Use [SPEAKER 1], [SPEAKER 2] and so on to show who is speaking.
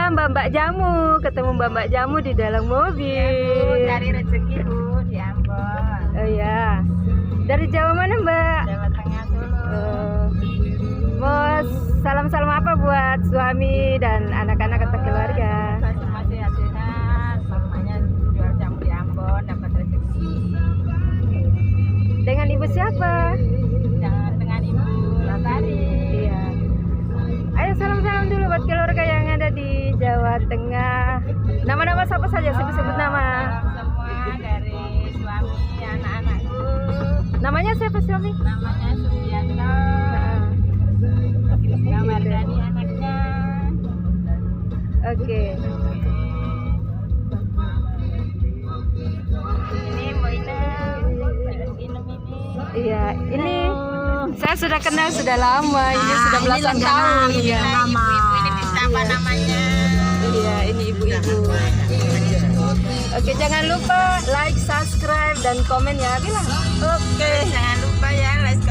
[SPEAKER 1] Mbak Jamu, ketemu Mbak Jamu di dalam mobil.
[SPEAKER 2] Cari rezeki Bu di Ambon.
[SPEAKER 1] Oh ya, dari Jawa mana Mbak?
[SPEAKER 2] Jawa Tengah dulu.
[SPEAKER 1] Mau salam-salam apa buat suami dan anak-anak atau keluarga?
[SPEAKER 2] Semoga semua sehat-sehat. Semuanya jual jamu di Ambon dapat rezeki.
[SPEAKER 1] Dengan ibu siapa?
[SPEAKER 2] Jangan dengan Ibu Latari.
[SPEAKER 1] Iya. Ayo salam-salam dulu buat keluarga yang ada di Jawa Tengah. Nama-nama siapa saja? Sebut-sebut nama.
[SPEAKER 2] Salam semua dari suami anak-anakku.
[SPEAKER 1] Namanya siapa suami?
[SPEAKER 2] Namanya Subianto. Mardani anaknya.
[SPEAKER 1] Oke.
[SPEAKER 2] Ini Mbak Ina. Minum ini.
[SPEAKER 1] Iya, ini saya sudah kenal sudah lama. Ini sudah belasan tahun. Iya.
[SPEAKER 2] Ibu-ibu ini siapa namanya?
[SPEAKER 1] Iya, ini ibu-ibu. Oke, jangan lupa like, subscribe, dan komen ya, bilang.
[SPEAKER 2] Oke. Jangan lupa ya like,